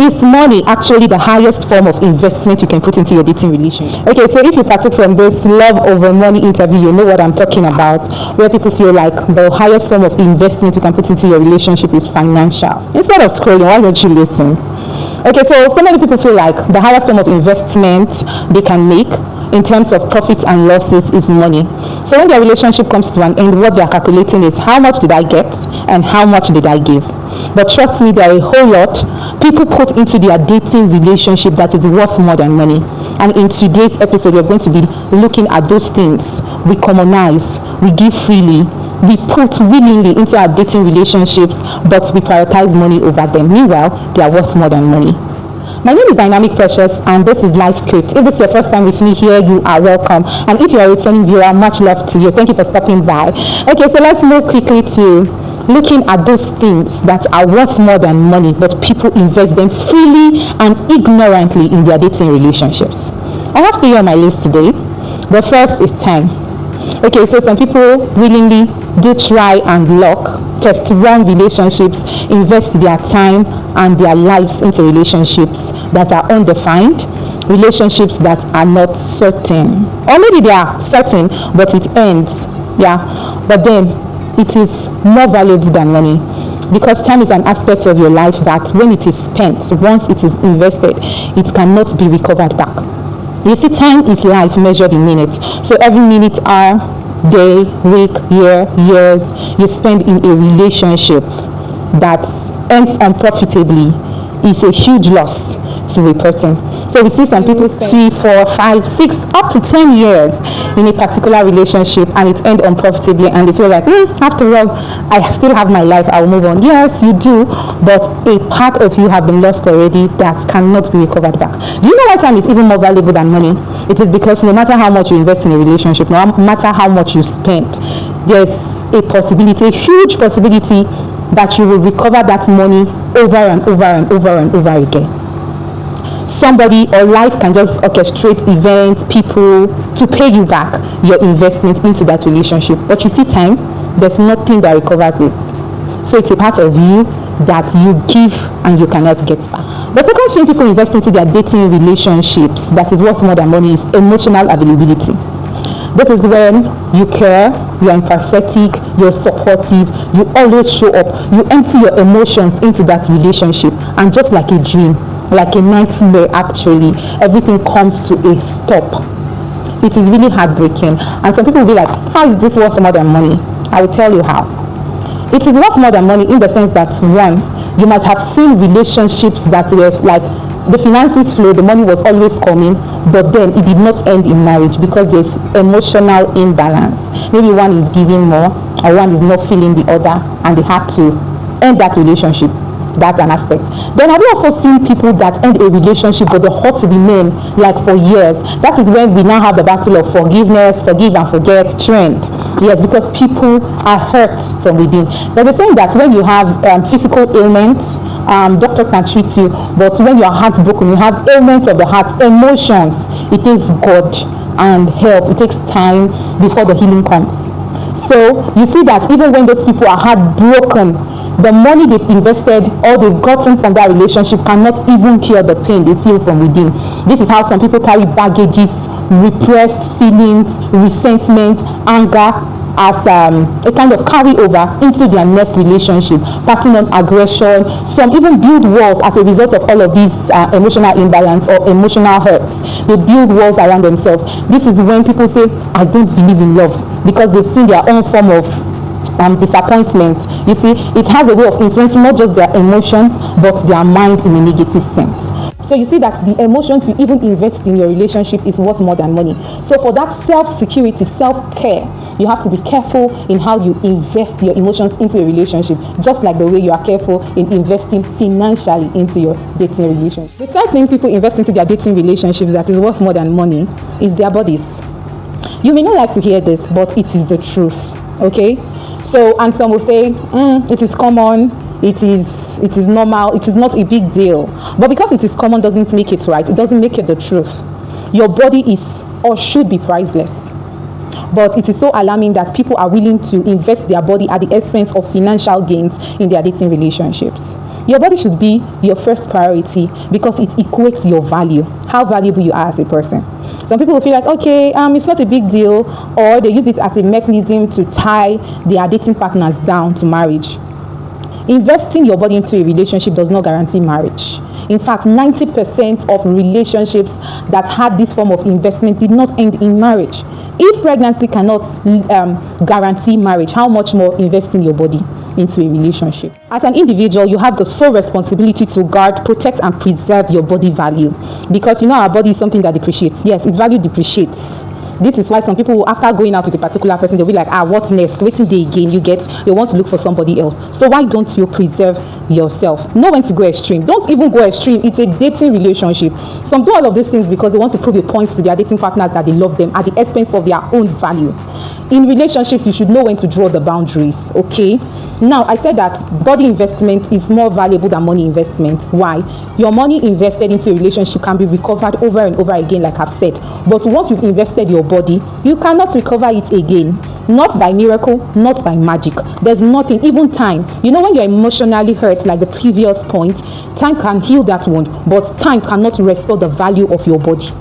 Is money actually the highest form of investment you can put into your dating relationship? Okay, so if you partook from this love over money interview, you know what I'm talking about, where people feel like the highest form of investment you can put into your relationship is financial. Instead of scrolling, why don't you listen? Okay, so many people feel like the highest form of investment they can make in terms of profits and losses is money. So when their relationship comes to an end, what they are calculating is how much did I get and how much did I give. But trust me, there are a whole lot people put into their dating relationship that is worth more than money. And in today's episode, we're going to be looking at those things we commonize, we give freely, we put willingly into our dating relationships, but we prioritize money over them. Meanwhile, they are worth more than money. My name is Dynamic Precious, and this is Life Script. If this is your first time with me here, you are welcome. And if you are a returning viewer, much love to you. Thank you for stopping by. Okay, so let's move quickly to looking at those things that are worth more than money, but people invest them freely and ignorantly in their dating relationships. I have 3 on my list today. The first is time. Okay, so some people willingly do try and test wrong relationships, invest their time and their lives into relationships that are undefined, relationships that are not certain. Or maybe they are certain, but it ends. But then it is more valuable than money, because time is an aspect of your life that when it is spent, once it is invested, it cannot be recovered back. You see, time is life measured in minutes. So every minute, hour, day, week, year, years you spend in a relationship that ends unprofitably is a huge loss to a person. So we see some people 3, 4, 5, 6, up to 10 years in a particular relationship, and it ends unprofitably, and they feel like, after all, I still have my life, I'll move on. Yes, you do, but a part of you have been lost already that cannot be recovered back. Do you know why time is even more valuable than money? It is because no matter how much you invest in a relationship, no matter how much you spend, there's a possibility, a huge possibility, that you will recover that money over and over and over and over again. Somebody or life can just orchestrate events, people to pay you back your investment into that relationship. But you see, time, there's nothing that recovers it. So it's a part of you that you give and you cannot get back. The second thing people invest into their dating relationships that is worth more than money is emotional availability. This is when you care, you're empathetic, you're supportive, you always show up, you empty your emotions into that relationship, and just like a dream, like a nightmare actually, everything comes to a stop. It is really heartbreaking, and some people will be like, how is this worth more than money? I will tell you how. It is worth more than money in the sense that, one, you might have seen relationships that were like, the finances flow, the money was always coming, but then it did not end in marriage because there's emotional imbalance. Maybe one is giving more or one is not feeling the other, and they have to end that relationship. That's an aspect. Then have you also seen people that end a relationship but they hurt the men like for years? That is when we now have the battle of forgiveness, forgive and forget trend. Yes, because people are hurt from within. There's a saying that when you have physical ailments, doctors can treat you, but when your heart's broken, you have ailments of the heart, emotions, it takes God and help. It takes time before the healing comes. So you see that even when those people are heartbroken, the money they've invested or they've gotten from that relationship cannot even cure the pain they feel from within. This is how some people carry baggages, repressed feelings, resentment, anger as a kind of carryover into their next relationship, passing on aggression. Some even build walls as a result of all of these emotional imbalance or emotional hurts. They build walls around themselves. This is when people say, I don't believe in love, because they've seen their own form of disappointment. You see, it has a way of influencing not just their emotions but their mind in a negative sense. So you see that the emotions you even invest in your relationship is worth more than money. So for that self-security, self-care, you have to be careful in how you invest your emotions into a relationship, just like the way you are careful in investing financially into your dating relationship. The third thing people invest into their dating relationships that is worth more than money is their bodies. You may not like to hear this, but it is the truth. Okay? So, and some will say, it is common, it is normal, it is not a big deal. But because it is common doesn't make it right. It doesn't make it the truth. Your body is or should be priceless. But it is so alarming that people are willing to invest their body at the expense of financial gains in their dating relationships. Your body should be your first priority because it equates your value, how valuable you are as a person. Some people will feel like, okay, it's not a big deal, or they use it as a mechanism to tie their dating partners down to marriage. Investing your body into a relationship does not guarantee marriage. In fact, 90% of relationships that had this form of investment did not end in marriage. If pregnancy cannot guarantee marriage, how much more investing your body into a relationship? As an individual, you have the sole responsibility to guard, protect, and preserve your body value, because our body is something that depreciates. Yes, its value depreciates. This is why some people, after going out with a particular person, they'll be like, what next? Waiting day again, they want to look for somebody else. So why don't you preserve yourself? Know when to go extreme. Don't even go extreme. It's a dating relationship. Some do all of these things because they want to prove a point to their dating partners that they love them at the expense of their own value. In relationships, you should know when to draw the boundaries, okay? Now, I said that body investment is more valuable than money investment. Why? Your money invested into a relationship can be recovered over and over again, like I've said. But once you've invested your body, you cannot recover it again. Not by miracle, not by magic. There's nothing, even time. When you're emotionally hurt, like the previous point, time can heal that wound, but time cannot restore the value of your body.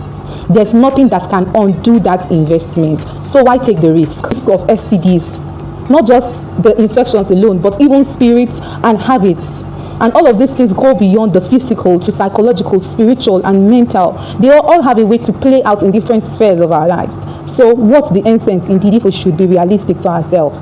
There's nothing that can undo that investment. So why take the risk of STDs? Not just the infections alone, but even spirits and habits. And all of these things go beyond the physical to psychological, spiritual, and mental. They all have a way to play out in different spheres of our lives. So what's the essence? Indeed, if we should be realistic to ourselves.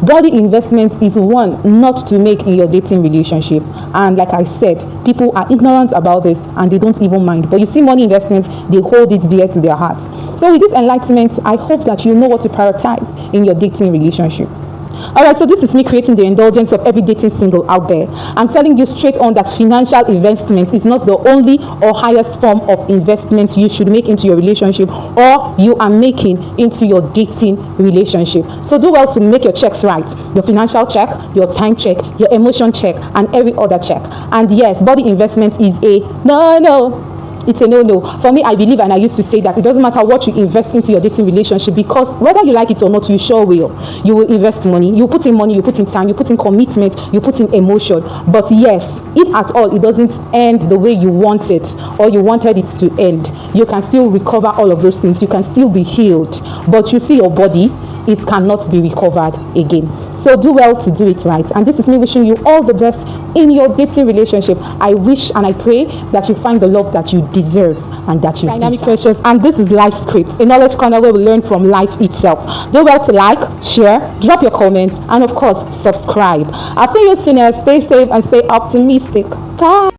Body investment is one not to make in your dating relationship. And like I said, people are ignorant about this and they don't even mind. But you see, money investments, they hold it dear to their hearts. So with this enlightenment, I hope that you know what to prioritize in your dating relationship. Alright, so this is me creating the indulgence of every dating single out there. I'm telling you straight on that financial investment is not the only or highest form of investment you should make into your relationship or you are making into your dating relationship. So do well to make your checks right. Your financial check, your time check, your emotion check, and every other check. And yes, body investment is a no. It's a no. For me, I believe and I used to say that it doesn't matter what you invest into your dating relationship, because whether you like it or not, you sure will. You will invest money. You put in money, you put in time, you put in commitment, you put in emotion. But yes, if at all it doesn't end the way you want it or you wanted it to end, you can still recover all of those things. You can still be healed. But you see your body, it cannot be recovered again. So do well to do it right. And this is me wishing you all the best in your dating relationship. I wish and I pray that you find the love that you deserve and that you dynamic questions. And this is Life Script, a knowledge corner where we learn from life itself. Do well to like, share, drop your comments, and of course, subscribe. I'll see you soon. Stay safe and stay optimistic. Bye.